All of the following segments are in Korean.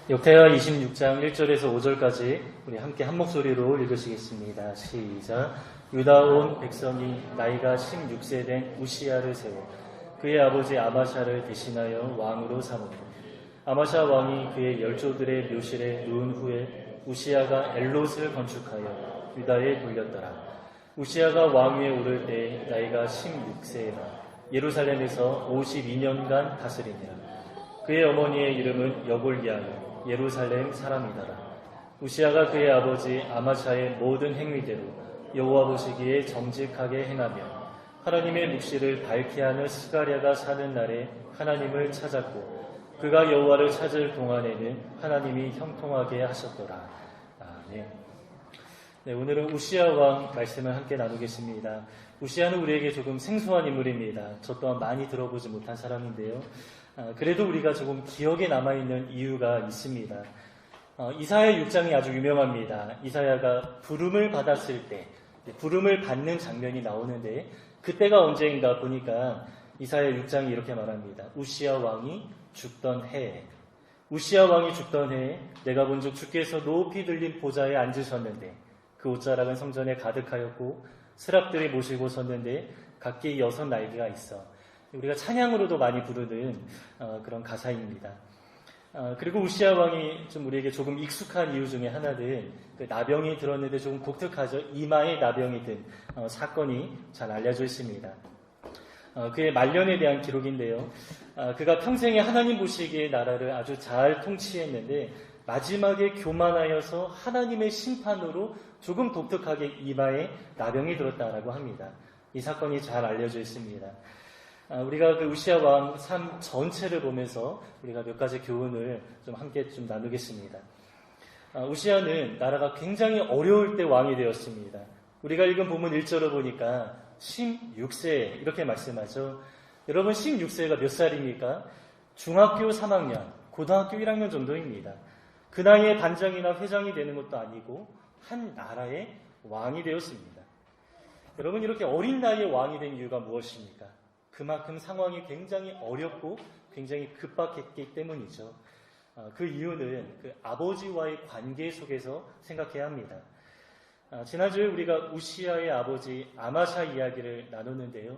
역대하 26장 1절에서 5절까지 우리 함께 한 목소리로 읽으시겠습니다. 시작. 유다 온 백성이 나이가 16세 된 우시야를 세워 그의 아버지 아마샤를 대신하여 왕으로 삼으니 아마샤 왕이 그의 열조들의 묘실에 누운 후에 우시야가 엘롯을 건축하여 유다에 돌렸더라. 우시야가 왕위에 오를 때 나이가 16세라 예루살렘에서 52년간 다스리니라. 그의 어머니의 이름은 여골리아요 예루살렘 사람이더라. 우시야가 그의 아버지 아마샤의 모든 행위대로 여호와 보시기에 정직하게 행하며 하나님의 묵시를 밝게 하는 스가랴가 사는 날에 하나님을 찾았고 그가 여호와를 찾을 동안에는 하나님이 형통하게 하셨더라. 아멘. 네, 오늘은 우시야 왕 말씀을 함께 나누겠습니다. 우시야는 우리에게 조금 생소한 인물입니다. 저 또한 많이 들어보지 못한 사람인데요. 그래도 우리가 조금 기억에 남아있는 이유가 있습니다. 이사야 6장이 아주 유명합니다. 이사야가 부름을 받았을 때, 부름을 받는 장면이 나오는데 그때가 언제인가 보니까 이사야 6장이 이렇게 말합니다. 우시야 왕이 죽던 해에, 우시야 왕이 죽던 해에 내가 본즉 주께서 높이 들린 보좌에 앉으셨는데 그 옷자락은 성전에 가득하였고 스랍들이 모시고 섰는데 각기 6날개가 있어. 우리가 찬양으로도 많이 부르는 그런 가사입니다. 그리고 우시야 왕이 좀 우리에게 조금 익숙한 이유 중에 하나는 그 나병이 들었는데 조금 독특하죠. 이마에 나병이 든 사건이 잘 알려져 있습니다. 그의 말년에 대한 기록인데요. 그가 평생에 하나님 보시기에 나라를 아주 잘 통치했는데 마지막에 교만하여서 하나님의 심판으로 조금 독특하게 이마에 나병이 들었다라고 합니다. 이 사건이 잘 알려져 있습니다. 우리가 그 우시야 왕 삶 전체를 보면서 우리가 몇 가지 교훈을 좀 함께 좀 나누겠습니다. 우시야는 나라가 굉장히 어려울 때 왕이 되었습니다. 우리가 읽은 본문 1절을 보니까 16세 이렇게 말씀하죠. 여러분 16세가 몇 살입니까? 중학교 3학년, 고등학교 1학년 정도입니다. 그 나이에 단장이나 회장이 되는 것도 아니고 한 나라의 왕이 되었습니다. 여러분 이렇게 어린 나이에 왕이 된 이유가 무엇입니까? 그만큼 상황이 굉장히 어렵고 굉장히 급박했기 때문이죠. 그 이유는 그 아버지와의 관계 속에서 생각해야 합니다. 지난주에 우리가 우시야의 아버지 아마샤 이야기를 나눴는데요.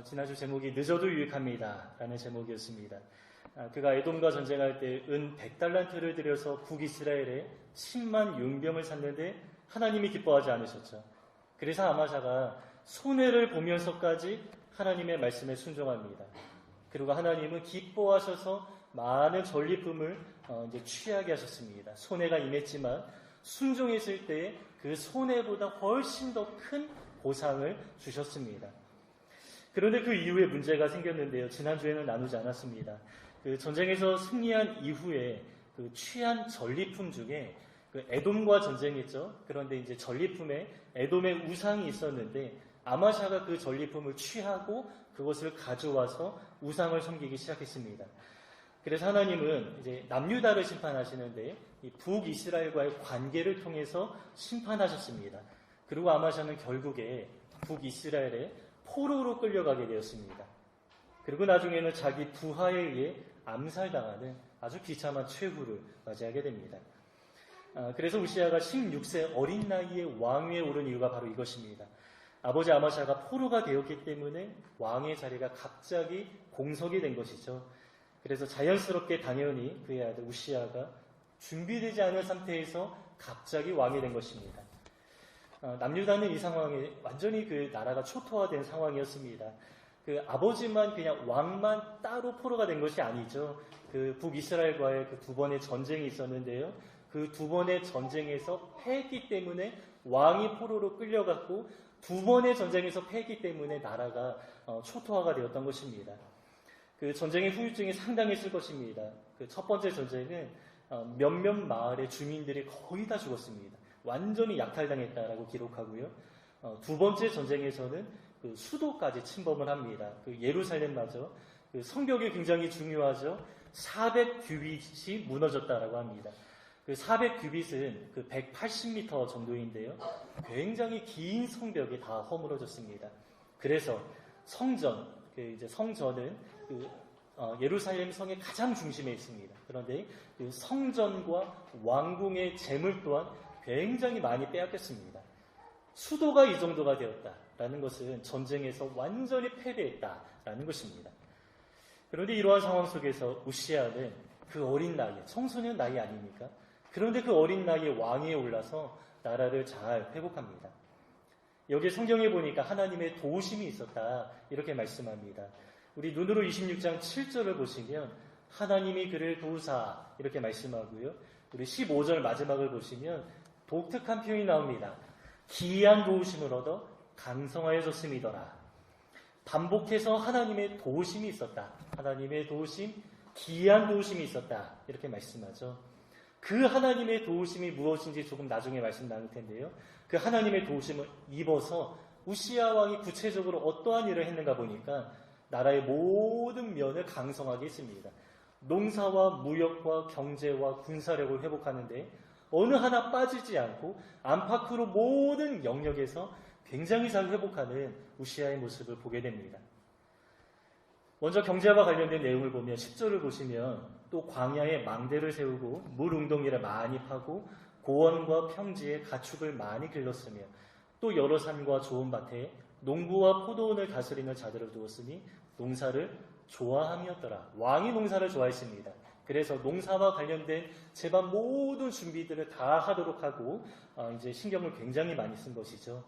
지난주 제목이 늦어도 유익합니다 라는 제목이었습니다. 그가 에돔과 전쟁할 때 은 100달란트를 들여서 북이스라엘에 10만 용병을 샀는데 하나님이 기뻐하지 않으셨죠. 그래서 아마샤가 손해를 보면서까지 하나님의 말씀에 순종합니다. 그리고 하나님은 기뻐하셔서 많은 전리품을 이제 취하게 하셨습니다. 손해가 임했지만 순종했을 때 그 손해보다 훨씬 더 큰 보상을 주셨습니다. 그런데 그 이후에 문제가 생겼는데요. 지난주에는 나누지 않았습니다. 그 전쟁에서 승리한 이후에 그 취한 전리품 중에 그 에돔과 전쟁했죠. 그런데 이제 전리품에 에돔의 우상이 있었는데 아마샤가 그 전리품을 취하고 그것을 가져와서 우상을 섬기기 시작했습니다. 그래서 하나님은 이제 남유다를 심판하시는데 이 북이스라엘과의 관계를 통해서 심판하셨습니다. 그리고 아마샤는 결국에 북이스라엘에 포로로 끌려가게 되었습니다. 그리고 나중에는 자기 부하에 의해 암살당하는 아주 비참한 최후를 맞이하게 됩니다. 그래서 우시야가 16세 어린 나이에 왕위에 오른 이유가 바로 이것입니다. 아버지 아마샤가 포로가 되었기 때문에 왕의 자리가 갑자기 공석이 된 것이죠. 그래서 자연스럽게 당연히 그의 아들 우시야가 준비되지 않은 상태에서 갑자기 왕이 된 것입니다. 남유다는 이 상황에 완전히 그 나라가 초토화된 상황이었습니다. 그 아버지만 그냥 왕만 따로 포로가 된 것이 아니죠. 그 북이스라엘과의 그 2번의 전쟁이 있었는데요. 그 2번의 전쟁에서 패했기 때문에 왕이 포로로 끌려갔고 2번의 전쟁에서 패했기 때문에 나라가 초토화가 되었던 것입니다. 그 전쟁의 후유증이 상당했을 것입니다. 그 첫 번째 전쟁은 몇몇 마을의 주민들이 거의 다 죽었습니다. 완전히 약탈당했다라고 기록하고요. 2번째 전쟁에서는 그 수도까지 침범을 합니다. 그 예루살렘마저 그 성벽이 굉장히 중요하죠. 400규빗이 무너졌다라고 합니다. 그 400규빗은 그 180m 정도인데요. 굉장히 긴 성벽이 다 허물어졌습니다. 그래서 성전은 그 예루살렘 성의 가장 중심에 있습니다. 그런데 그 성전과 왕궁의 재물 또한 굉장히 많이 빼앗겼습니다. 수도가 이 정도가 되었다라는 것은 전쟁에서 완전히 패배했다라는 것입니다. 그런데 이러한 상황 속에서 우시아는 그 어린 나이에, 청소년 나이 아닙니까? 그런데 그 어린 나이에 왕위에 올라서 나라를 잘 회복합니다. 여기 성경에 보니까 하나님의 도우심이 있었다 이렇게 말씀합니다. 우리 눈으로 26장 7절을 보시면 하나님이 그를 도우사 이렇게 말씀하고요. 우리 15절 마지막을 보시면 독특한 표현이 나옵니다. 기이한 도우심을 얻어 강성하여졌음이더라. 반복해서 하나님의 도우심이 있었다. 하나님의 도우심, 기이한 도우심이 있었다. 이렇게 말씀하죠. 그 하나님의 도우심이 무엇인지 조금 나중에 말씀 나눌 텐데요. 그 하나님의 도우심을 입어서 우시아 왕이 구체적으로 어떠한 일을 했는가 보니까 나라의 모든 면을 강성하게 했습니다. 농사와 무역과 경제와 군사력을 회복하는데 어느 하나 빠지지 않고 안팎으로 모든 영역에서 굉장히 잘 회복하는 우시아의 모습을 보게 됩니다. 먼저 경제와 관련된 내용을 보면 10절을 보시면 또 광야에 망대를 세우고 물 웅덩이를 많이 파고 고원과 평지에 가축을 많이 길렀으며 또 여러 산과 좋은 밭에 농부와 포도원을 다스리는 자들을 두었으니 농사를 좋아함이었더라. 왕이 농사를 좋아했습니다. 그래서 농사와 관련된 제반 모든 준비들을 다 하도록 하고 이제 신경을 굉장히 많이 쓴 것이죠.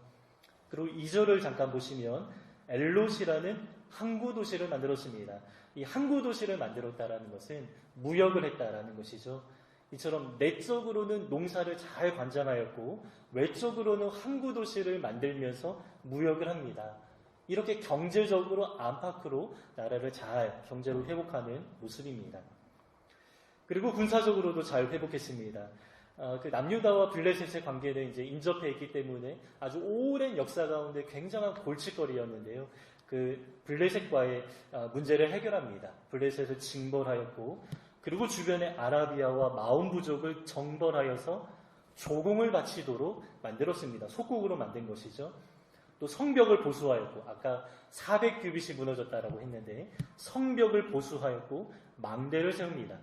그리고 2절을 잠깐 보시면 엘롯이라는 항구 도시를 만들었습니다. 이 항구 도시를 만들었다라는 것은 무역을 했다라는 것이죠. 이처럼 내적으로는 농사를 잘 관장하였고 외적으로는 항구 도시를 만들면서 무역을 합니다. 이렇게 경제적으로 안팎으로 나라를 잘 경제로 회복하는 모습입니다. 그리고 군사적으로도 잘 회복했습니다. 그 남유다와 블레셋의 관계는 이제 인접해 있기 때문에 아주 오랜 역사 가운데 굉장한 골칫거리였는데요. 그 블레셋과의 문제를 해결합니다. 블레셋을 징벌하였고, 그리고 주변의 아라비아와 마온 부족을 정벌하여서 조공을 바치도록 만들었습니다. 속국으로 만든 것이죠. 또 성벽을 보수하였고, 아까 400규빗이 무너졌다라고 했는데 성벽을 보수하였고 망대를 세웁니다.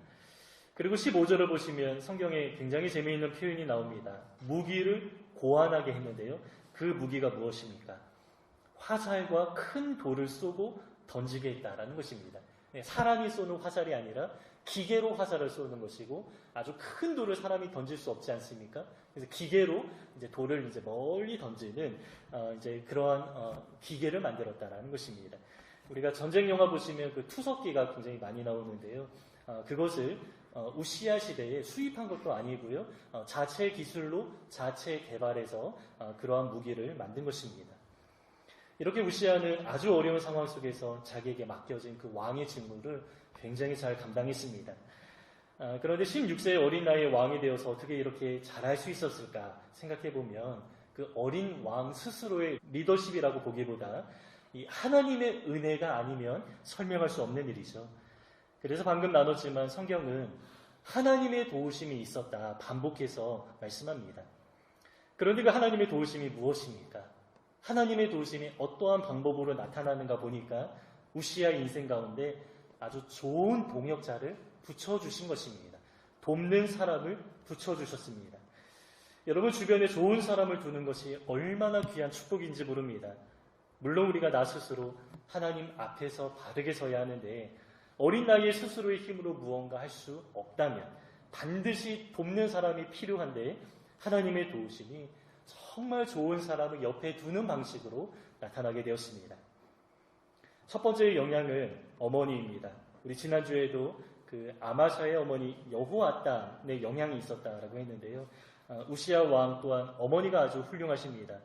그리고 15절을 보시면 성경에 굉장히 재미있는 표현이 나옵니다. 무기를 고안하게 했는데요. 그 무기가 무엇입니까? 화살과 큰 돌을 쏘고 던지게 했다라는 것입니다. 사람이 쏘는 화살이 아니라 기계로 화살을 쏘는 것이고 아주 큰 돌을 사람이 던질 수 없지 않습니까? 그래서 기계로 이제 돌을 이제 멀리 던지는 이제 그러한 기계를 만들었다라는 것입니다. 우리가 전쟁 영화 보시면 그 투석기가 굉장히 많이 나오는데요. 그것을 우시아 시대에 수입한 것도 아니고요. 자체 기술로 자체 개발해서 그러한 무기를 만든 것입니다. 이렇게 우시아는 아주 어려운 상황 속에서 자기에게 맡겨진 그 왕의 직무를 굉장히 잘 감당했습니다. 그런데 16세의 어린 나이에 왕이 되어서 어떻게 이렇게 잘할 수 있었을까 생각해보면 그 어린 왕 스스로의 리더십이라고 보기보다 이 하나님의 은혜가 아니면 설명할 수 없는 일이죠. 그래서 방금 나눴지만 성경은 하나님의 도우심이 있었다 반복해서 말씀합니다. 그런데 그 하나님의 도우심이 무엇입니까? 하나님의 도우심이 어떠한 방법으로 나타나는가 보니까 우시아의 인생 가운데 아주 좋은 동역자를 붙여주신 것입니다. 돕는 사람을 붙여주셨습니다. 여러분 주변에 좋은 사람을 두는 것이 얼마나 귀한 축복인지 모릅니다. 물론 우리가 나 스스로 하나님 앞에서 바르게 서야 하는데 어린 나이에 스스로의 힘으로 무언가 할 수 없다면 반드시 돕는 사람이 필요한데 하나님의 도우심이 정말 좋은 사람을 옆에 두는 방식으로 나타나게 되었습니다. 첫 번째 영향은 어머니입니다. 우리 지난주에도 그 아마샤의 어머니 여호아단의 영향이 있었다라고 했는데요. 우시아 왕 또한 어머니가 아주 훌륭하십니다.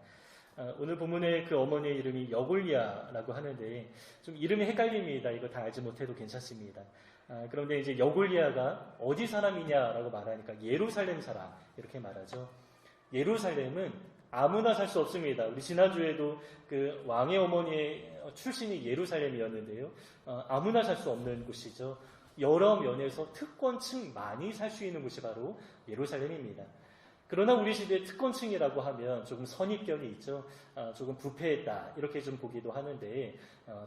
오늘 본문의 그 어머니의 이름이 여골리아라고 하는데 좀 이름이 헷갈립니다. 이거 다 알지 못해도 괜찮습니다. 그런데 이제 여골리아가 어디 사람이냐라고 말하니까 예루살렘 사람 이렇게 말하죠. 예루살렘은 아무나 살 수 없습니다. 우리 지난주에도 그 왕의 어머니의 출신이 예루살렘이었는데요. 아무나 살 수 없는 곳이죠. 여러 면에서 특권층 많이 살 수 있는 곳이 바로 예루살렘입니다. 그러나 우리 시대의 특권층이라고 하면 조금 선입견이 있죠. 조금 부패했다 이렇게 좀 보기도 하는데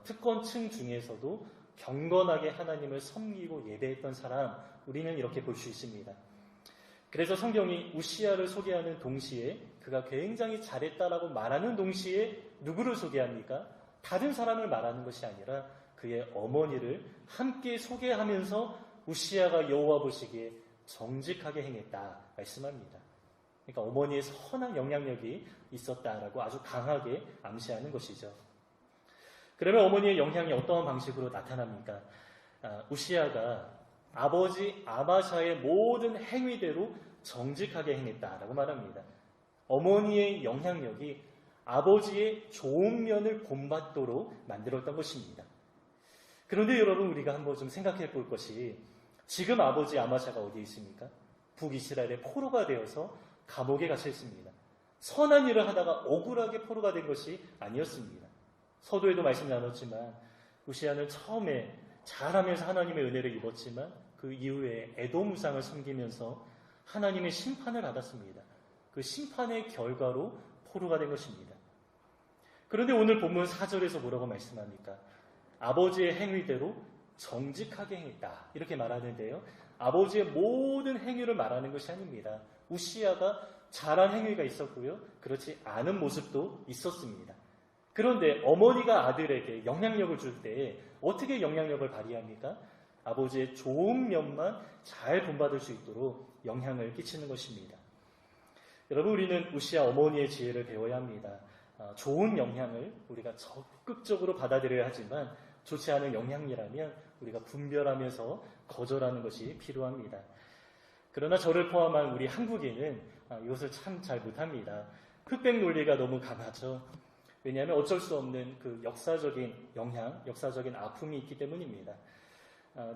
특권층 중에서도 경건하게 하나님을 섬기고 예배했던 사람, 우리는 이렇게 볼 수 있습니다. 그래서 성경이 우시야를 소개하는 동시에 그가 굉장히 잘했다라고 말하는 동시에 누구를 소개합니까? 다른 사람을 말하는 것이 아니라 그의 어머니를 함께 소개하면서 우시야가 여호와 보시기에 정직하게 행했다 말씀합니다. 그러니까 어머니의 선한 영향력이 있었다라고 아주 강하게 암시하는 것이죠. 그러면 어머니의 영향이 어떠한 방식으로 나타납니까? 우시야가 아버지 아마샤의 모든 행위대로 정직하게 행했다라고 말합니다. 어머니의 영향력이 아버지의 좋은 면을 본받도록 만들었던 것입니다. 그런데 여러분, 우리가 한번 좀 생각해 볼 것이, 지금 아버지 아마샤가 어디에 있습니까? 북이스라엘의 포로가 되어서 감옥에 갇혀 있습니다. 선한 일을 하다가 억울하게 포로가 된 것이 아니었습니다. 서두에도 말씀 나눴지만 우시야는 처음에 잘하면서 하나님의 은혜를 입었지만 그 이후에 에돔 우상을 섬기면서 하나님의 심판을 받았습니다. 그 심판의 결과로 포로가 된 것입니다. 그런데 오늘 본문 4절에서 뭐라고 말씀합니까? 아버지의 행위대로 정직하게 행했다, 이렇게 말하는데요. 아버지의 모든 행위를 말하는 것이 아닙니다. 우시야가 잘한 행위가 있었고요, 그렇지 않은 모습도 있었습니다. 그런데 어머니가 아들에게 영향력을 줄 때 어떻게 영향력을 발휘합니까? 아버지의 좋은 면만 잘 본받을 수 있도록 영향을 끼치는 것입니다. 여러분, 우리는 우시야 어머니의 지혜를 배워야 합니다. 좋은 영향을 우리가 적극적으로 받아들여야 하지만 좋지 않은 영향이라면 우리가 분별하면서 거절하는 것이 필요합니다. 그러나 저를 포함한 우리 한국인은 이것을 참 잘 못합니다. 흑백 논리가 너무 강하죠. 왜냐하면 어쩔 수 없는 그 역사적인 영향, 역사적인 아픔이 있기 때문입니다.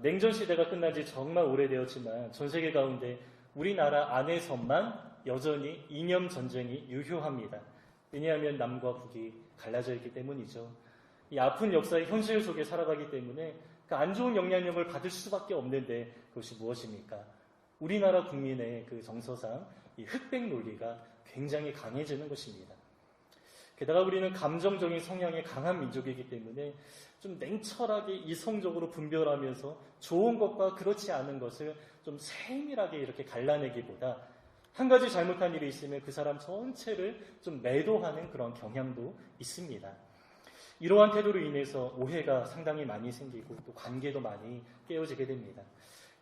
냉전 시대가 끝난 지 정말 오래되었지만 전 세계 가운데 우리나라 안에서만 여전히 이념 전쟁이 유효합니다. 왜냐하면 남과 북이 갈라져 있기 때문이죠. 이 아픈 역사의 현실 속에 살아가기 때문에 그 안 좋은 영향력을 받을 수밖에 없는데 그것이 무엇입니까? 우리나라 국민의 그 정서상 이 흑백 논리가 굉장히 강해지는 것입니다. 게다가 우리는 감정적인 성향이 강한 민족이기 때문에 좀 냉철하게 이성적으로 분별하면서 좋은 것과 그렇지 않은 것을 좀 세밀하게 이렇게 갈라내기보다 한 가지 잘못한 일이 있으면 그 사람 전체를 좀 매도하는 그런 경향도 있습니다. 이러한 태도로 인해서 오해가 상당히 많이 생기고 또 관계도 많이 깨어지게 됩니다.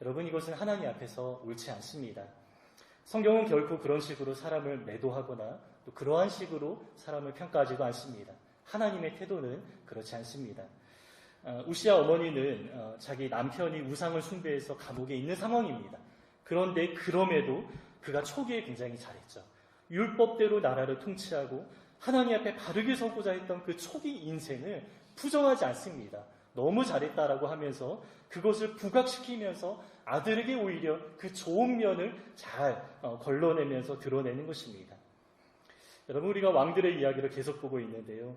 여러분, 이것은 하나님 앞에서 옳지 않습니다. 성경은 결코 그런 식으로 사람을 매도하거나 또 그러한 식으로 사람을 평가하지도 않습니다. 하나님의 태도는 그렇지 않습니다. 우시야 어머니는 자기 남편이 우상을 숭배해서 감옥에 있는 상황입니다. 그런데 그럼에도 그가 초기에 굉장히 잘했죠. 율법대로 나라를 통치하고 하나님 앞에 바르게 서고자 했던 그 초기 인생을 부정하지 않습니다. 너무 잘했다라고 하면서 그것을 부각시키면서 아들에게 오히려 그 좋은 면을 잘 걸러내면서 드러내는 것입니다. 여러분, 우리가 왕들의 이야기를 계속 보고 있는데요.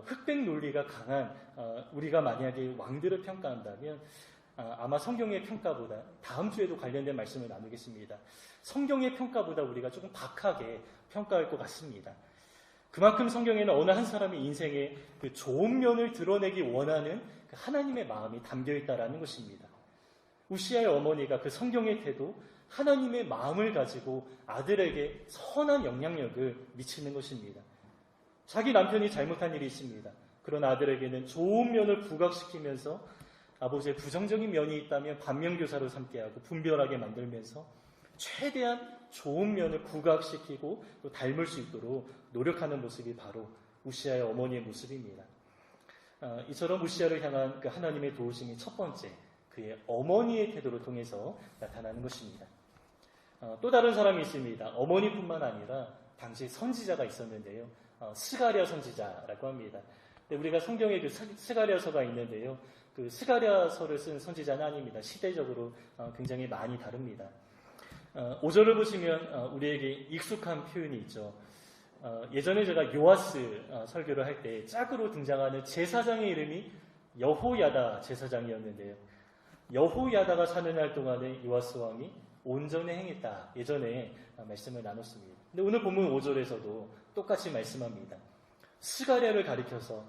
흑백 논리가 강한 우리가 만약에 왕들을 평가한다면 아마 성경의 평가보다, 다음 주에도 관련된 말씀을 나누겠습니다. 성경의 평가보다 우리가 조금 박하게 평가할 것 같습니다. 그만큼 성경에는 어느 한 사람의 인생의 그 좋은 면을 드러내기 원하는 그 하나님의 마음이 담겨있다라는 것입니다. 우시야의 어머니가 그 성경의 태도, 하나님의 마음을 가지고 아들에게 선한 영향력을 미치는 것입니다. 자기 남편이 잘못한 일이 있습니다. 그런 아들에게는 좋은 면을 부각시키면서 아버지의 부정적인 면이 있다면 반면교사로 삼게 하고 분별하게 만들면서 최대한 좋은 면을 부각시키고 또 닮을 수 있도록 노력하는 모습이 바로 우시야의 어머니의 모습입니다. 이처럼 우시야를 향한 그 하나님의 도우심이 첫 번째, 그의 어머니의 태도를 통해서 나타나는 것입니다. 또 다른 사람이 있습니다. 어머니뿐만 아니라 당시 선지자가 있었는데요. 스가랴 선지자라고 합니다. 우리가 성경에 그 스가랴서가 있는데요. 그 스가랴서를 쓴 선지자는 아닙니다. 시대적으로 굉장히 많이 다릅니다. 5절을 보시면 우리에게 익숙한 표현이 있죠. 예전에 제가 요아스 설교를 할 때 짝으로 등장하는 제사장의 이름이 여호야다 제사장이었는데요. 여호야다가 사는 날 동안에 요아스 왕이 온전히 행했다. 예전에 말씀을 나눴습니다. 근데 오늘 본문 5절에서도 똑같이 말씀합니다. 스가랴를 가리켜서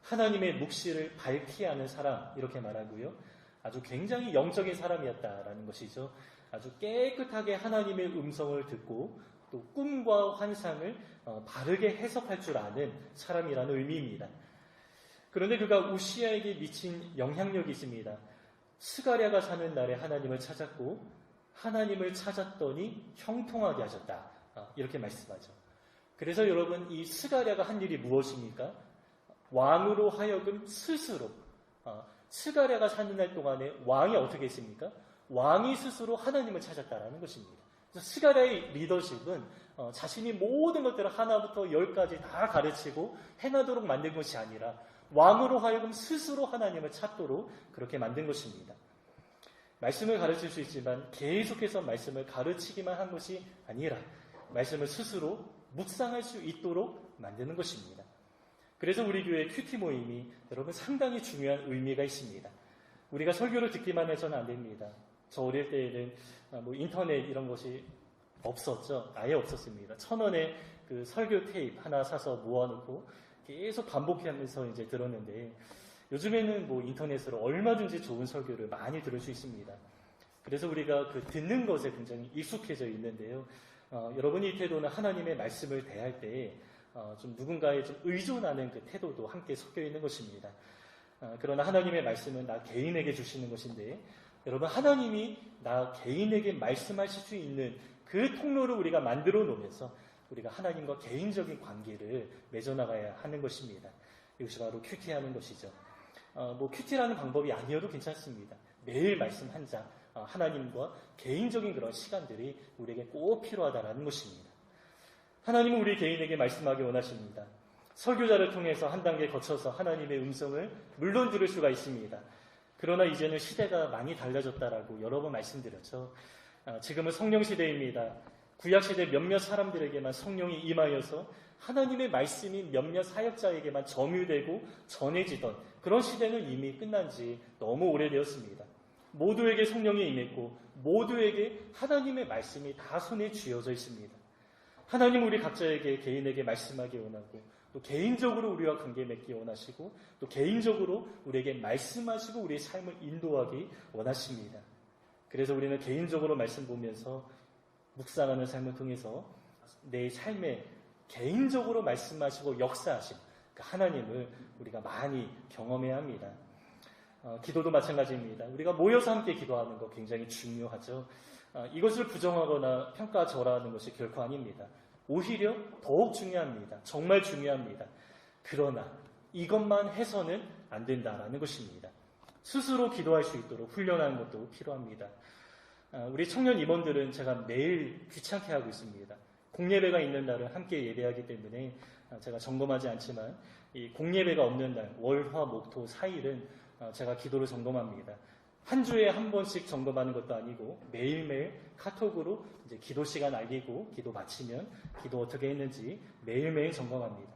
하나님의 묵시를 밝히 하는 사람 이렇게 말하고요. 아주 굉장히 영적인 사람이었다라는 것이죠. 아주 깨끗하게 하나님의 음성을 듣고 또 꿈과 환상을 바르게 해석할 줄 아는 사람이라는 의미입니다. 그런데 그가 우시아에게 미친 영향력이 있습니다. 스가랴가 사는 날에 하나님을 찾았고 하나님을 찾았더니 형통하게 하셨다. 이렇게 말씀하죠. 그래서 여러분 이 스가랴가 한 일이 무엇입니까? 왕으로 하여금 스스로 스가랴가 사는 날 동안에 왕이 어떻게 했습니까? 왕이 스스로 하나님을 찾았다라는 것입니다. 그래서 스가랴의 리더십은 자신이 모든 것들을 하나부터 열까지 다 가르치고 행하도록 만든 것이 아니라 왕으로 하여금 스스로 하나님을 찾도록 그렇게 만든 것입니다. 말씀을 가르칠 수 있지만 계속해서 말씀을 가르치기만 한 것이 아니라 말씀을 스스로 묵상할 수 있도록 만드는 것입니다. 그래서 우리 교회 큐티 모임이 여러분 상당히 중요한 의미가 있습니다. 우리가 설교를 듣기만 해서는 안 됩니다. 저 어릴 때에는 인터넷 이런 것이 없었죠. 아예 없었습니다. 1,000원에 그 설교 테이프 하나 사서 모아놓고 계속 반복하면서 이제 들었는데 요즘에는 인터넷으로 얼마든지 좋은 설교를 많이 들을 수 있습니다. 그래서 우리가 그 듣는 것에 굉장히 익숙해져 있는데요. 여러분이 이 태도는 하나님의 말씀을 대할 때 좀 누군가에 좀 의존하는 그 태도도 함께 섞여 있는 것입니다. 그러나 하나님의 말씀은 나 개인에게 주시는 것인데 여러분 하나님이 나 개인에게 말씀하실 수 있는 그 통로를 우리가 만들어 놓으면서 우리가 하나님과 개인적인 관계를 맺어나가야 하는 것입니다. 이것이 바로 큐티하는 것이죠. 큐티라는 방법이 아니어도 괜찮습니다. 매일 말씀 한 장, 하나님과 개인적인 그런 시간들이 우리에게 꼭 필요하다는 것입니다. 하나님은 우리 개인에게 말씀하기 원하십니다. 설교자를 통해서 한 단계 거쳐서 하나님의 음성을 물론 들을 수가 있습니다. 그러나 이제는 시대가 많이 달라졌다라고 여러 번 말씀드렸죠. 지금은 성령 시대입니다. 구약시대 몇몇 사람들에게만 성령이 임하여서 하나님의 말씀이 몇몇 사역자에게만 점유되고 전해지던 그런 시대는 이미 끝난 지 너무 오래되었습니다. 모두에게 성령이 임했고 모두에게 하나님의 말씀이 다 손에 쥐어져 있습니다. 하나님 우리 각자에게 개인에게 말씀하기 원하고 또 개인적으로 우리와 관계 맺기 원하시고 또 개인적으로 우리에게 말씀하시고 우리의 삶을 인도하기 원하십니다. 그래서 우리는 개인적으로 말씀 보면서 묵상하는 삶을 통해서 내 삶에 개인적으로 말씀하시고 역사하신 그 하나님을 우리가 많이 경험해야 합니다. 기도도 마찬가지입니다. 우리가 모여서 함께 기도하는 거 굉장히 중요하죠. 이것을 부정하거나 평가절하하는 것이 결코 아닙니다. 오히려 더욱 중요합니다. 정말 중요합니다. 그러나 이것만 해서는 안 된다라는 것입니다. 스스로 기도할 수 있도록 훈련하는 것도 필요합니다. 우리 청년 임원들은 제가 매일 귀찮게 하고 있습니다. 공예배가 있는 날은 함께 예배하기 때문에 제가 점검하지 않지만 이 공예배가 없는 날, 월, 화, 목, 토 4일은 제가 기도를 점검합니다. 한 주에 한 번씩 점검하는 것도 아니고 매일매일 카톡으로 이제 기도 시간 알리고 기도 마치면 기도 어떻게 했는지 매일매일 점검합니다.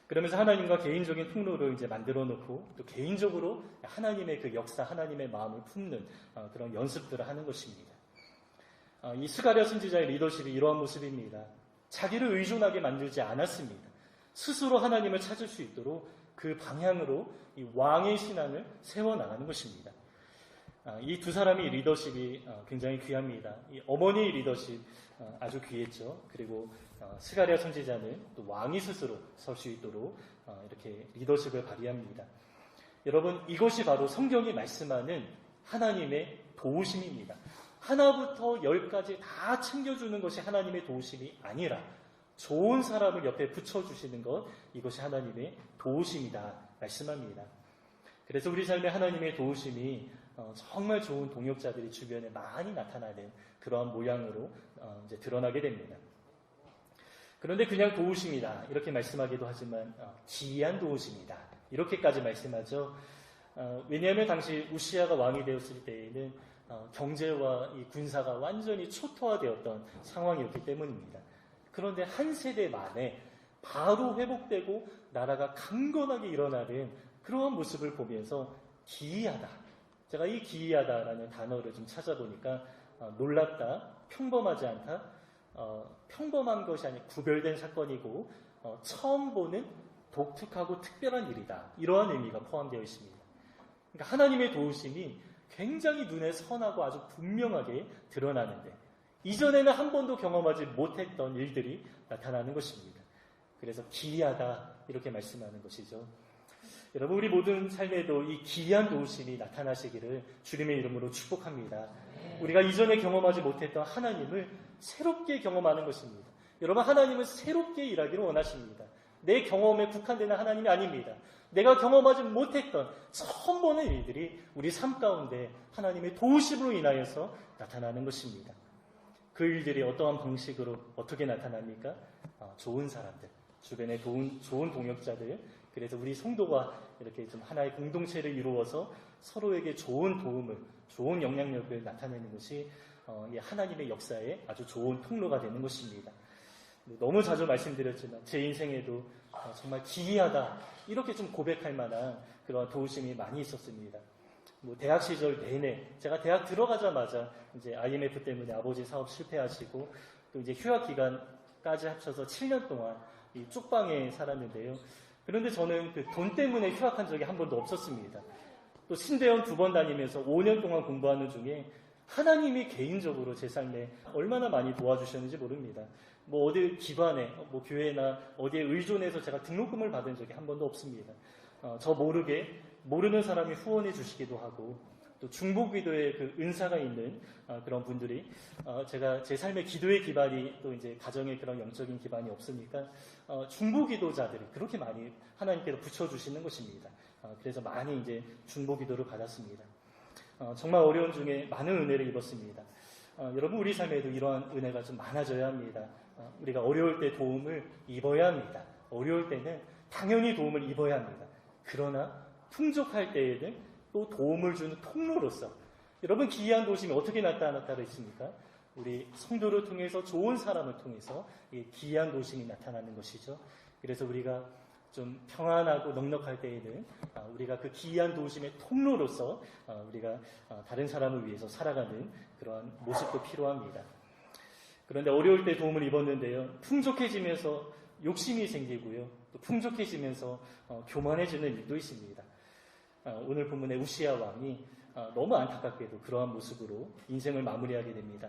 그러면서 하나님과 개인적인 통로를 이제 만들어 놓고 또 개인적으로 하나님의 그 역사, 하나님의 마음을 품는 그런 연습들을 하는 것입니다. 이 스가랴 선지자의 리더십이 이러한 모습입니다. 자기를 의존하게 만들지 않았습니다. 스스로 하나님을 찾을 수 있도록 그 방향으로 이 왕의 신앙을 세워나가는 것입니다. 이 두 사람의 리더십이 굉장히 귀합니다. 이 어머니의 리더십 아주 귀했죠. 그리고 스가랴 선지자는 또 왕이 스스로 설 수 있도록 이렇게 리더십을 발휘합니다. 여러분 이것이 바로 성경이 말씀하는 하나님의 도우심입니다. 하나부터 열까지 다 챙겨주는 것이 하나님의 도우심이 아니라 좋은 사람을 옆에 붙여주시는 것 이것이 하나님의 도우심이다 말씀합니다. 그래서 우리 삶에 하나님의 도우심이 정말 좋은 동역자들이 주변에 많이 나타나는 그러한 모양으로 이제 드러나게 됩니다. 그런데 그냥 도우심이다 이렇게 말씀하기도 하지만 기이한 도우심이다 이렇게까지 말씀하죠. 왜냐하면 당시 우시아가 왕이 되었을 때에는 경제와 이 군사가 완전히 초토화되었던 상황이었기 때문입니다. 그런데 한 세대 만에 바로 회복되고 나라가 강건하게 일어나는 그러한 모습을 보면서 기이하다. 제가 이 기이하다라는 단어를 좀 찾아보니까 놀랍다, 평범하지 않다, 평범한 것이 아닌 구별된 사건이고 처음 보는 독특하고 특별한 일이다. 이러한 의미가 포함되어 있습니다. 그러니까 하나님의 도우심이 굉장히 눈에 선하고 아주 분명하게 드러나는데 이전에는 한 번도 경험하지 못했던 일들이 나타나는 것입니다. 그래서 기이하다 이렇게 말씀하는 것이죠. 여러분 우리 모든 삶에도 이 기이한 도우심이 나타나시기를 주님의 이름으로 축복합니다. 우리가 이전에 경험하지 못했던 하나님을 새롭게 경험하는 것입니다. 여러분 하나님은 새롭게 일하기를 원하십니다. 내 경험에 국한되는 하나님이 아닙니다. 내가 경험하지 못했던 처음 보는 일들이 우리 삶 가운데 하나님의 도우심으로 인하여서 나타나는 것입니다. 그 일들이 어떠한 방식으로 어떻게 나타납니까? 좋은 사람들, 주변에 좋은 동역자들, 그래서 우리 성도가 이렇게 좀 하나의 공동체를 이루어서 서로에게 좋은 도움을, 좋은 영향력을 나타내는 것이 하나님의 역사에 아주 좋은 통로가 되는 것입니다. 너무 자주 말씀드렸지만 제 인생에도 정말 기이하다 이렇게 좀 고백할 만한 그런 도우심이 많이 있었습니다. 대학 시절 내내 제가 대학 들어가자마자 이제 IMF 때문에 아버지 사업 실패하시고 또 이제 휴학 기간까지 합쳐서 7년 동안 이 쪽방에 살았는데요. 그런데 저는 그 돈 때문에 휴학한 적이 한 번도 없었습니다. 또 신대원 2번 다니면서 5년 동안 공부하는 중에 하나님이 개인적으로 제 삶에 얼마나 많이 도와주셨는지 모릅니다. 어디 기관에, 교회나 어디에 의존해서 제가 등록금을 받은 적이 한 번도 없습니다. 저 모르게 모르는 사람이 후원해 주시기도 하고 또 중보기도에 그 은사가 있는 그런 분들이 제가 제 삶의 기도의 기반이 또 이제 가정의 그런 영적인 기반이 없으니까 중보기도자들이 그렇게 많이 하나님께서 붙여주시는 것입니다. 그래서 많이 이제 중보기도를 받았습니다. 정말 어려운 중에 많은 은혜를 입었습니다. 여러분 우리 삶에도 이러한 은혜가 좀 많아져야 합니다. 우리가 어려울 때 도움을 입어야 합니다. 어려울 때는 당연히 도움을 입어야 합니다. 그러나 풍족할 때에는 또 도움을 주는 통로로서 여러분 기이한 도우심이 어떻게 나타났다고 했습니까? 우리 성도를 통해서 좋은 사람을 통해서 기이한 도우심이 나타나는 것이죠. 그래서 우리가 좀 평안하고 넉넉할 때에는 우리가 그 기이한 도우심의 통로로서 우리가 다른 사람을 위해서 살아가는 그러한 모습도 필요합니다. 그런데 어려울 때 도움을 입었는데요. 풍족해지면서 욕심이 생기고요. 또 풍족해지면서 교만해지는 일도 있습니다. 오늘 본문의 우시야 왕이 너무 안타깝게도 그러한 모습으로 인생을 마무리하게 됩니다.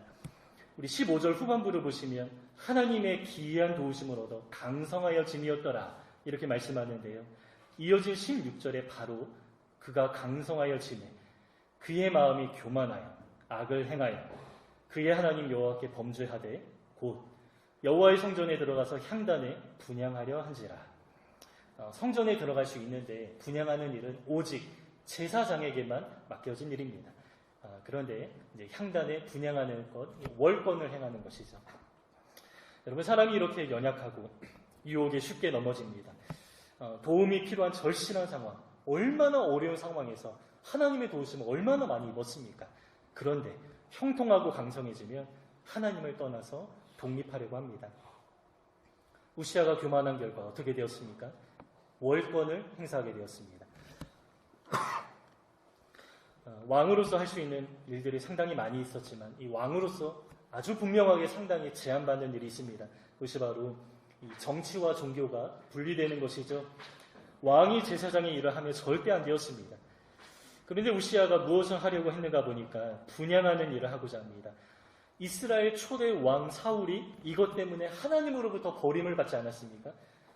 우리 15절 후반부를 보시면 하나님의 기이한 도우심을 얻어 강성하여 짐이었더라 이렇게 말씀하는데요. 이어진 16절에 바로 그가 강성하여 짐에 그의 마음이 교만하여 악을 행하여 그의 하나님 여호와께 범죄하되 곧 여호와의 성전에 들어가서 향단에 분향하려 한지라. 성전에 들어갈 수 있는데 분향하는 일은 오직 제사장에게만 맡겨진 일입니다. 그런데 이제 향단에 분향하는 것, 월권을 행하는 것이죠. 여러분 사람이 이렇게 연약하고 유혹에 쉽게 넘어집니다. 도움이 필요한 절실한 상황, 얼마나 어려운 상황에서 하나님의 도우심을 얼마나 많이 입었습니까? 그런데 형통하고 강성해지면 하나님을 떠나서 독립하려고 합니다. 우시아가 교만한 결과 어떻게 되었습니까? 월권을 행사하게 되었습니다. 왕으로서 할 수 있는 일들이 상당히 많이 있었지만 이 왕으로서 아주 분명하게 상당히 제한받는 일이 있습니다. 그것이 바로 이 정치와 종교가 분리되는 것이죠. 왕이 제사장의 일을 하면 절대 안 되었습니다. 그런데 우시아가 무엇을 하려고 했는가 보니까 분향하는 일을 하고자 합니다. 이스라엘 초대 왕 사울이 이것 때문에 하나님으로부터 버림을 받지 않았습니까?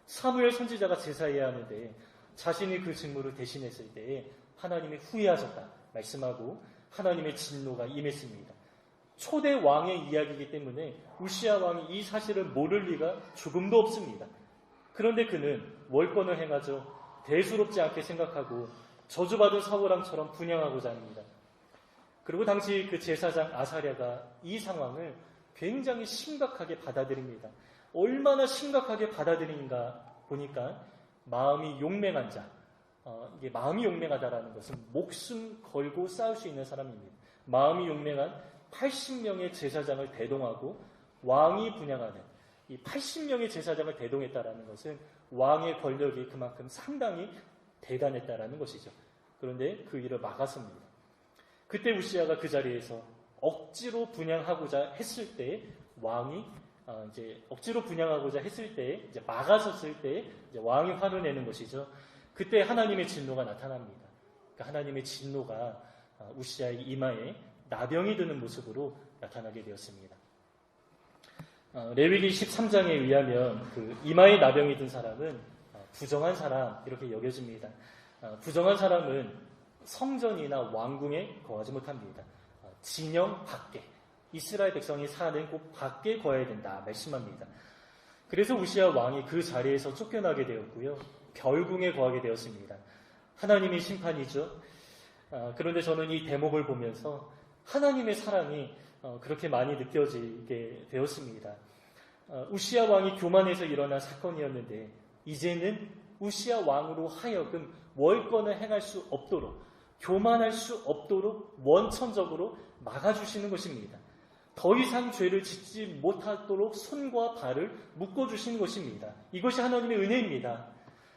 사무엘 선지자가 제사해야 하는데 자신이 그 직무를 대신했을 때에 하나님이 후회하셨다 말씀하고 하나님의 진노가 임했습니다. 초대 왕의 이야기이기 때문에 우시아 왕이 이 사실을 모를 리가 조금도 없습니다. 그런데 그는 월권을 행하죠. 대수롭지 않게 생각하고 저주받은 사울왕처럼 분향하고자 합니다. 그리고 당시 그 제사장 아사랴가 이 상황을 굉장히 심각하게 받아들입니다. 얼마나 심각하게 받아들이는가 보니까 마음이 용맹한 자, 이게 마음이 용맹하다라는 것은 목숨 걸고 싸울 수 있는 사람입니다. 마음이 용맹한 80명의 제사장을 대동하고 왕이 분향하는 이 80명의 제사장을 대동했다라는 것은 왕의 권력이 그만큼 상당히 대단했다라는 것이죠. 그런데 그 일을 막았습니다. 그때 우시아가 그 자리에서 억지로 분향하고자 했을 때 왕이 이제 억지로 분양하고자 했을 때, 이제 막아섰을 때 이제 왕이 화를 내는 것이죠. 그때 하나님의 진노가 나타납니다. 그러니까 하나님의 진노가 우시아의 이마에 나병이 드는 모습으로 나타나게 되었습니다. 레위기 13장에 의하면 그 이마에 나병이 든 사람은 부정한 사람 이렇게 여겨집니다. 부정한 사람은 성전이나 왕궁에 거하지 못합니다. 진영 밖에, 이스라엘 백성이 사는 곳 밖에 거해야 된다 말씀합니다. 그래서 우시아 왕이 그 자리에서 쫓겨나게 되었고요. 별궁에 거하게 되었습니다. 하나님의 심판이죠. 그런데 저는 이 대목을 보면서 하나님의 사랑이 그렇게 많이 느껴지게 되었습니다. 우시아 왕이 교만해서 일어난 사건이었는데 이제는 우시아 왕으로 하여금 월권을 행할 수 없도록, 교만할 수 없도록 원천적으로 막아주시는 것입니다. 더 이상 죄를 짓지 못하도록 손과 발을 묶어주시는 것입니다. 이것이 하나님의 은혜입니다.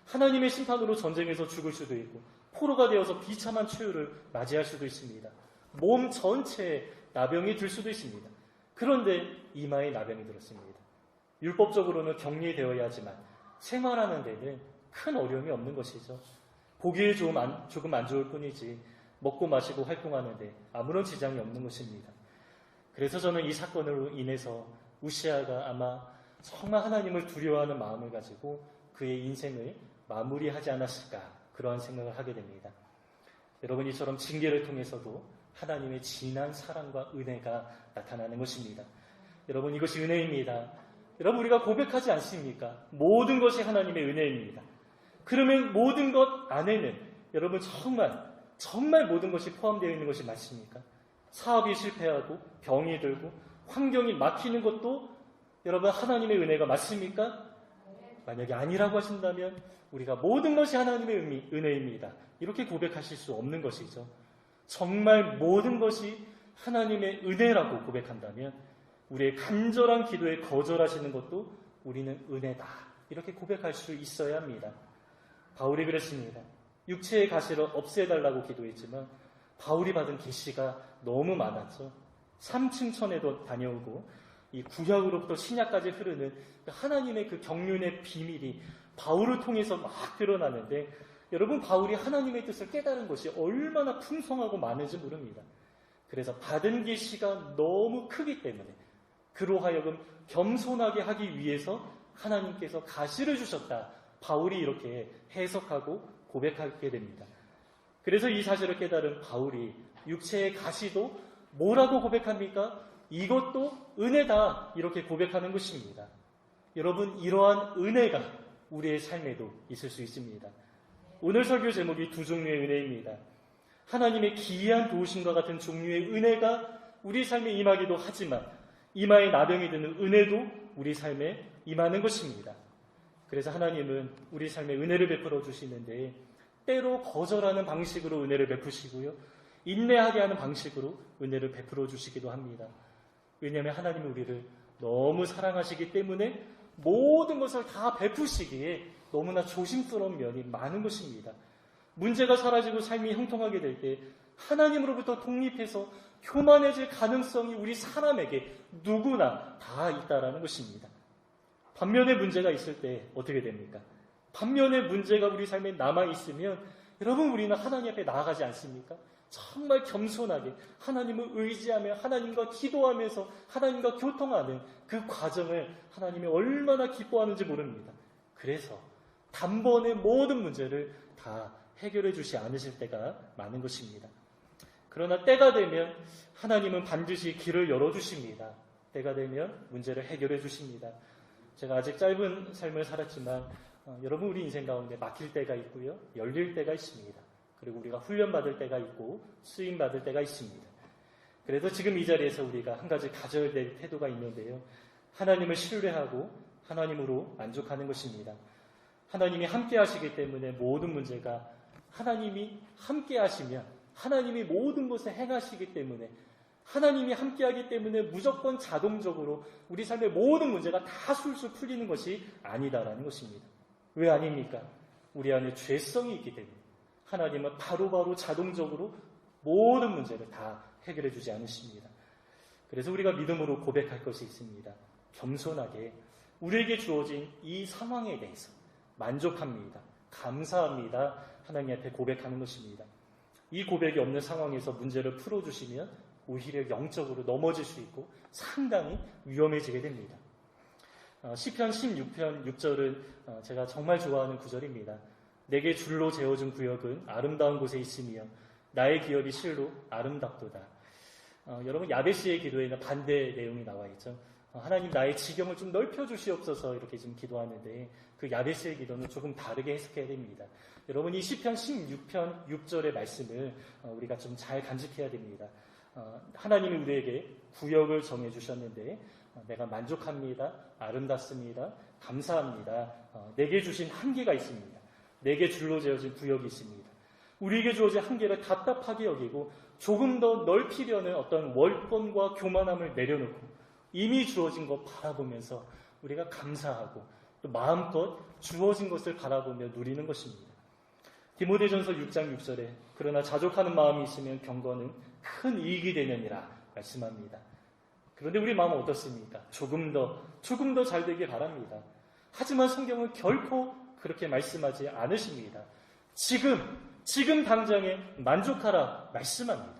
하나님의 심판으로 전쟁에서 죽을 수도 있고 포로가 되어서 비참한 최후를 맞이할 수도 있습니다. 몸 전체에 나병이 들 수도 있습니다. 그런데 이마에 나병이 들었습니다. 율법적으로는 격리되어야 하지만 생활하는 데는 큰 어려움이 없는 것이죠. 보기에 조금 안 좋을 뿐이지 먹고 마시고 활동하는데 아무런 지장이 없는 것입니다. 그래서 저는 이 사건으로 인해서 우시아가 아마 정말 하나님을 두려워하는 마음을 가지고 그의 인생을 마무리하지 않았을까, 그러한 생각을 하게 됩니다. 여러분, 이처럼 징계를 통해서도 하나님의 진한 사랑과 은혜가 나타나는 것입니다. 여러분, 이것이 은혜입니다. 여러분, 우리가 고백하지 않습니까? 모든 것이 하나님의 은혜입니다. 그러면 모든 것 안에는 여러분 정말 모든 것이 포함되어 있는 것이 맞습니까? 사업이 실패하고 병이 들고 환경이 막히는 것도 여러분 하나님의 은혜가 맞습니까? 만약에 아니라고 하신다면 우리가 모든 것이 하나님의 은혜입니다. 이렇게 고백하실 수 없는 것이죠. 정말 모든 것이 하나님의 은혜라고 고백한다면 우리의 간절한 기도에 거절하시는 것도 우리는 은혜다. 이렇게 고백할 수 있어야 합니다. 바울이 그랬습니다. 육체의 가시를 없애달라고 기도했지만 바울이 받은 계시가 너무 많았죠. 3층 천에도 다녀오고 이 구약으로부터 신약까지 흐르는 하나님의 그 경륜의 비밀이 바울을 통해서 막 드러나는데 여러분, 바울이 하나님의 뜻을 깨달은 것이 얼마나 풍성하고 많은지 모릅니다. 그래서 받은 계시가 너무 크기 때문에 그로 하여금 겸손하게 하기 위해서 하나님께서 가시를 주셨다. 바울이 이렇게 해석하고 고백하게 됩니다. 그래서 이 사실을 깨달은 바울이 육체의 가시도 뭐라고 고백합니까? 이것도 은혜다. 이렇게 고백하는 것입니다. 여러분, 이러한 은혜가 우리의 삶에도 있을 수 있습니다. 오늘 설교 제목이 두 종류의 은혜입니다. 하나님의 기이한 도우심과 같은 종류의 은혜가 우리 삶에 임하기도 하지만 이마에 나병이 드는 은혜도 우리 삶에 임하는 것입니다. 그래서 하나님은 우리 삶에 은혜를 베풀어 주시는데 때로 거절하는 방식으로 은혜를 베푸시고요. 인내하게 하는 방식으로 은혜를 베풀어 주시기도 합니다. 왜냐하면 하나님은 우리를 너무 사랑하시기 때문에 모든 것을 다 베푸시기에 너무나 조심스러운 면이 많은 것입니다. 문제가 사라지고 삶이 형통하게 될 때 하나님으로부터 독립해서 교만해질 가능성이 우리 사람에게 누구나 다 있다라는 것입니다. 반면에 문제가 있을 때 어떻게 됩니까? 반면에 문제가 우리 삶에 남아있으면 여러분, 우리는 하나님 앞에 나아가지 않습니까? 정말 겸손하게 하나님을 의지하며 하나님과 기도하면서 하나님과 교통하는 그 과정을 하나님이 얼마나 기뻐하는지 모릅니다. 그래서 단번에 모든 문제를 다 해결해 주지 않으실 때가 많은 것입니다. 그러나 때가 되면 하나님은 반드시 길을 열어주십니다. 때가 되면 문제를 해결해 주십니다. 제가 아직 짧은 삶을 살았지만 여러분, 우리 인생 가운데 막힐 때가 있고요. 열릴 때가 있습니다. 그리고 우리가 훈련받을 때가 있고 쓰임받을 때가 있습니다. 그래서 지금 이 자리에서 우리가 한 가지 가져야 될 태도가 있는데요. 하나님을 신뢰하고 하나님으로 만족하는 것입니다. 하나님이 함께 하시기 때문에 모든 문제가 하나님이 함께 하시면 하나님이 모든 것을 행하시기 때문에 하나님이 함께하기 때문에 무조건 자동적으로 우리 삶의 모든 문제가 다 술술 풀리는 것이 아니다라는 것입니다. 왜 아닙니까? 우리 안에 죄성이 있기 때문에 하나님은 바로바로 자동적으로 모든 문제를 다 해결해 주지 않으십니다. 그래서 우리가 믿음으로 고백할 것이 있습니다. 겸손하게 우리에게 주어진 이 상황에 대해서 만족합니다. 감사합니다. 하나님 앞에 고백하는 것입니다. 이 고백이 없는 상황에서 문제를 풀어주시면 오히려 영적으로 넘어질 수 있고 상당히 위험해지게 됩니다. 시편 16편 6절은 제가 정말 좋아하는 구절입니다. 내게 줄로 재어준 구역은 아름다운 곳에 있으며 나의 기업이 실로 아름답도다. 여러분 야베스의 기도에는 반대 내용이 나와 있죠. 하나님 나의 지경을 좀 넓혀주시옵소서 이렇게 좀 기도하는데 그 야베스의 기도는 조금 다르게 해석해야 됩니다. 여러분 이 시편 16편 6절의 말씀을 우리가 좀 잘 간직해야 됩니다. 하나님이 우리에게 구역을 정해주셨는데 내가 만족합니다. 아름답습니다. 감사합니다. 내게 주신 한계가 있습니다. 내게 줄로 재어진 구역이 있습니다. 우리에게 주어진 한계를 답답하게 여기고 조금 더 넓히려는 어떤 월권과 교만함을 내려놓고 이미 주어진 것 바라보면서 우리가 감사하고 또 마음껏 주어진 것을 바라보며 누리는 것입니다. 디모데전서 6장 6절에 그러나 자족하는 마음이 있으면 경건은 큰 이익이 되느니라 말씀합니다. 그런데 우리 마음은 어떻습니까? 조금 더 잘 되길 바랍니다. 하지만 성경은 결코 그렇게 말씀하지 않으십니다. 지금 당장에 만족하라 말씀합니다.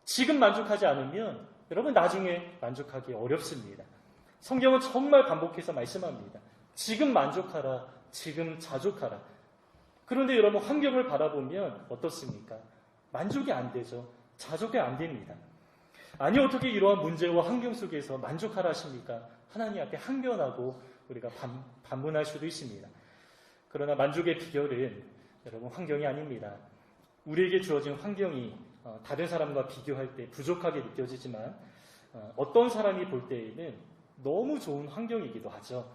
지금 만족하지 않으면 여러분 나중에 만족하기 어렵습니다. 성경은 정말 반복해서 말씀합니다. 지금 만족하라, 지금 자족하라. 그런데 여러분 환경을 바라보면 어떻습니까? 만족이 안 되죠. 자족이 안 됩니다. 아니 어떻게 이러한 문제와 환경 속에서 만족하라 하십니까? 하나님 앞에 항변하고 우리가 반문할 수도 있습니다. 그러나 만족의 비결은 여러분 환경이 아닙니다. 우리에게 주어진 환경이 다른 사람과 비교할 때 부족하게 느껴지지만 어떤 사람이 볼 때에는 너무 좋은 환경이기도 하죠.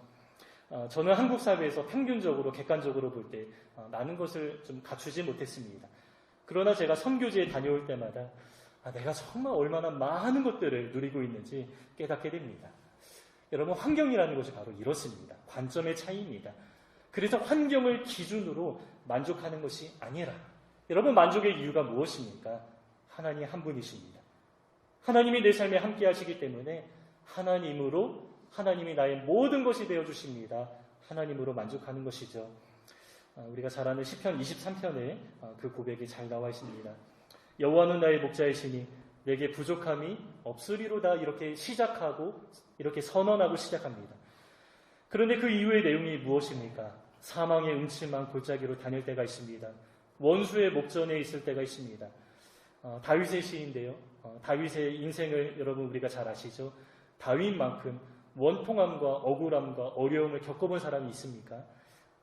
저는 한국 사회에서 평균적으로 객관적으로 볼 때 많은 것을 좀 갖추지 못했습니다. 그러나 제가 선교지에 다녀올 때마다 내가 정말 얼마나 많은 것들을 누리고 있는지 깨닫게 됩니다. 여러분 환경이라는 것이 바로 이렇습니다. 관점의 차이입니다. 그래서 환경을 기준으로 만족하는 것이 아니라 여러분 만족의 이유가 무엇입니까? 하나님 한 분이십니다. 하나님이 내 삶에 함께 하시기 때문에 하나님이 나의 모든 것이 되어주십니다. 하나님으로 만족하는 것이죠. 우리가 잘 아는 시편 23편에 그 고백이 잘 나와 있습니다. 여호와는 나의 목자이시니 내게 부족함이 없으리로다 이렇게 시작하고 이렇게 선언하고 시작합니다. 그런데 그 이후의 내용이 무엇입니까? 사망의 음침한 골짜기로 다닐 때가 있습니다. 원수의 목전에 있을 때가 있습니다. 다윗의 시인데요. 다윗의 인생을 여러분 우리가 잘 아시죠? 다윗만큼 원통함과 억울함과 어려움을 겪어본 사람이 있습니까?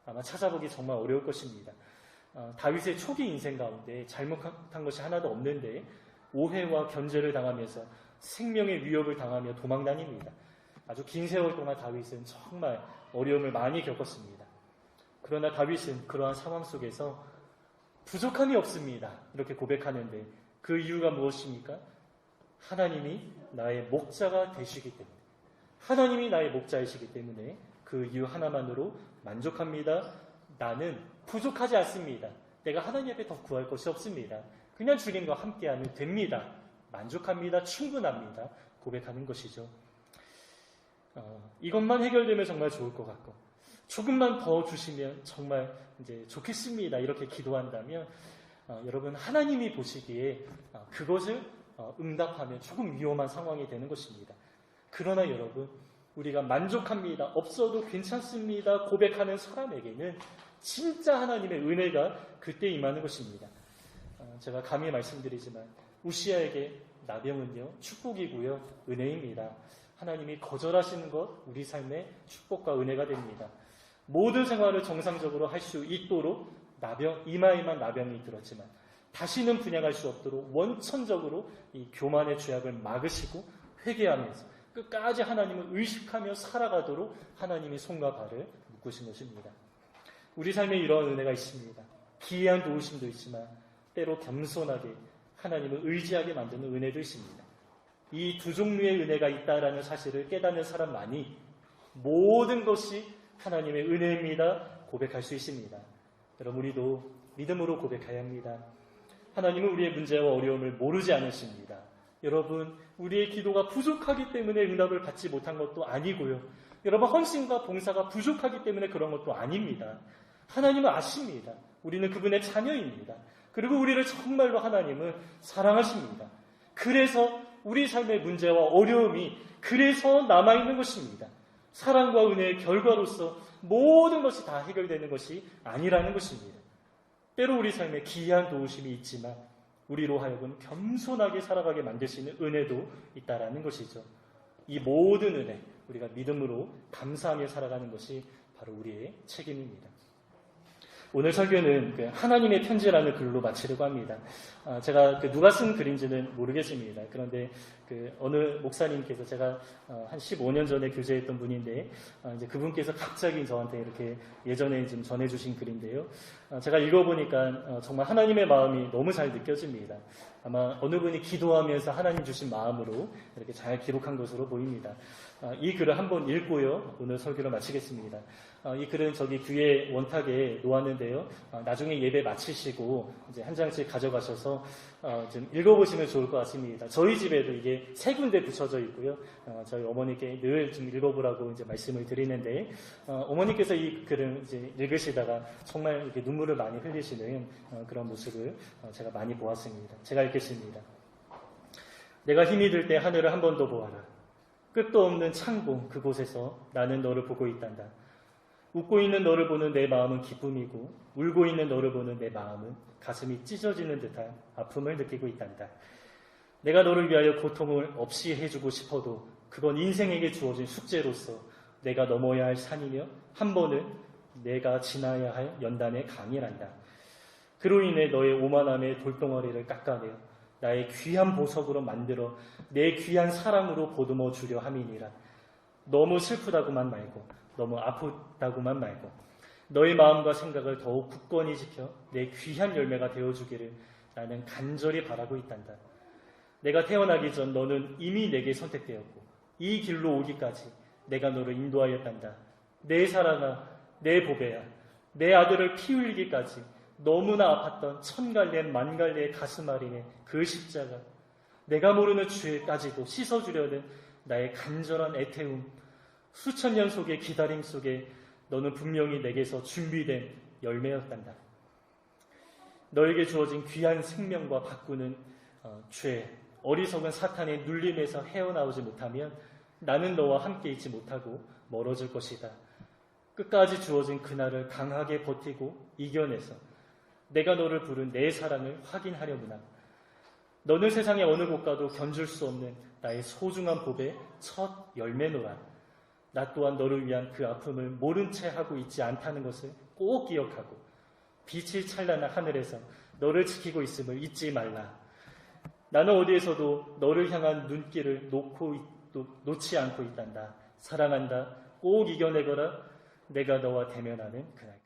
아마 찾아보기 정말 어려울 것입니다. 다윗의 초기 인생 가운데 잘못한 것이 하나도 없는데 오해와 견제를 당하면서 생명의 위협을 당하며 도망다닙니다. 아주 긴 세월 동안 다윗은 정말 어려움을 많이 겪었습니다. 그러나 다윗은 그러한 상황 속에서 부족함이 없습니다. 이렇게 고백하는데 그 이유가 무엇입니까? 하나님이 나의 목자가 되시기 때문에 하나님이 나의 목자이시기 때문에 그 이유 하나만으로 만족합니다. 나는 부족하지 않습니다. 내가 하나님 앞에 더 구할 것이 없습니다. 그냥 주님과 함께하면 됩니다. 만족합니다. 충분합니다. 고백하는 것이죠. 이것만 해결되면 정말 좋을 것 같고 조금만 더 주시면 정말 이제 좋겠습니다. 이렇게 기도한다면 여러분 하나님이 보시기에 그것을 응답하면 조금 위험한 상황이 되는 것입니다. 그러나 여러분 우리가 만족합니다. 없어도 괜찮습니다. 고백하는 사람에게는 진짜 하나님의 은혜가 그때 임하는 것입니다. 제가 감히 말씀드리지만 우시아에게 나병은요 축복이고요 은혜입니다. 하나님이 거절하시는 것 우리 삶의 축복과 은혜가 됩니다. 모든 생활을 정상적으로 할 수 있도록 이마에만 나병이 들었지만 다시는 분양할 수 없도록 원천적으로 이 교만의 죄악을 막으시고 회개하면서 끝까지 하나님을 의식하며 살아가도록 하나님이 손과 발을 묶으신 것입니다. 우리 삶에 이러한 은혜가 있습니다. 기이한 도우심도 있지만 때로 겸손하게 하나님을 의지하게 만드는 은혜도 있습니다. 이 두 종류의 은혜가 있다라는 사실을 깨닫는 사람만이 모든 것이 하나님의 은혜입니다. 고백할 수 있습니다. 여러분 우리도 믿음으로 고백해야 합니다. 하나님은 우리의 문제와 어려움을 모르지 않으십니다. 여러분, 우리의 기도가 부족하기 때문에 응답을 받지 못한 것도 아니고요. 여러분, 헌신과 봉사가 부족하기 때문에 그런 것도 아닙니다. 하나님은 아십니다. 우리는 그분의 자녀입니다. 그리고 우리를 정말로 하나님은 사랑하십니다. 그래서 우리 삶의 문제와 어려움이 그래서 남아있는 것입니다. 사랑과 은혜의 결과로서 모든 것이 다 해결되는 것이 아니라는 것입니다. 때로 우리 삶에 기이한 도우심이 있지만 우리로 하여금 겸손하게 살아가게 만드시는 은혜도 있다라는 것이죠. 이 모든 은혜, 우리가 믿음으로 감사하며 살아가는 것이 바로 우리의 책임입니다. 오늘 설교는 하나님의 편지라는 글로 마치려고 합니다. 제가 누가 쓴 글인지는 모르겠습니다. 그런데 어느 목사님께서 제가 한 15년 전에 교제했던 분인데 이제 그분께서 갑자기 저한테 이렇게 예전에 좀 전해주신 글인데요. 제가 읽어보니까 정말 하나님의 마음이 너무 잘 느껴집니다. 아마 어느 분이 기도하면서 하나님 주신 마음으로 이렇게 잘 기록한 것으로 보입니다. 이 글을 한번 읽고요. 오늘 설교를 마치겠습니다. 이 글은 저기 뒤에 원탁에 놓았는데요. 나중에 예배 마치시고 이제 한 장씩 가져가셔서 좀 읽어보시면 좋을 것 같습니다. 저희 집에도 이게 3군데 붙여져 있고요. 저희 어머니께 늘 좀 읽어보라고 이제 말씀을 드리는데 어머니께서 이 글을 이제 읽으시다가 정말 이렇게 눈물을 많이 흘리시는 그런 모습을 제가 많이 보았습니다. 제가 읽겠습니다. 내가 힘이 들 때 하늘을 한 번 더 보아라. 끝도 없는 창공 그곳에서 나는 너를 보고 있단다. 웃고 있는 너를 보는 내 마음은 기쁨이고 울고 있는 너를 보는 내 마음은 가슴이 찢어지는 듯한 아픔을 느끼고 있단다. 내가 너를 위하여 고통을 없이 해주고 싶어도 그건 인생에게 주어진 숙제로서 내가 넘어야 할 산이며 한 번은 내가 지나야 할 연단의 강이란다. 그로 인해 너의 오만함의 돌덩어리를 깎아내어 나의 귀한 보석으로 만들어 내 귀한 사랑으로 보듬어 주려 함이니라. 너무 슬프다고만 말고 너무 아프다고만 말고 너의 마음과 생각을 더욱 굳건히 지켜 내 귀한 열매가 되어주기를 나는 간절히 바라고 있단다. 내가 태어나기 전 너는 이미 내게 선택되었고 이 길로 오기까지 내가 너를 인도하였단다. 내 사랑아, 내 보배야, 내 아들을 피 흘리기까지 너무나 아팠던 1000갈래 만갈래의 가슴 아림의 그 십자가, 내가 모르는 죄까지도 씻어주려는 나의 간절한 애태움, 수천 년 속의 기다림 속에 너는 분명히 내게서 준비된 열매였단다. 너에게 주어진 귀한 생명과 바꾸는 죄, 어리석은 사탄의 눌림에서 헤어나오지 못하면 나는 너와 함께 있지 못하고 멀어질 것이다. 끝까지 주어진 그날을 강하게 버티고 이겨내서 내가 너를 부른 내 사랑을 확인하려구나. 너는 세상의 어느 곳 가도 견줄 수 없는 나의 소중한 복의 첫 열매노라. 나 또한 너를 위한 그 아픔을 모른 채 하고 있지 않다는 것을 꼭 기억하고 빛이 찬란한 하늘에서 너를 지키고 있음을 잊지 말라. 나는 어디에서도 너를 향한 눈길을 놓지 않고 있단다. 사랑한다. 꼭 이겨내거라. 내가 너와 대면하는 그날.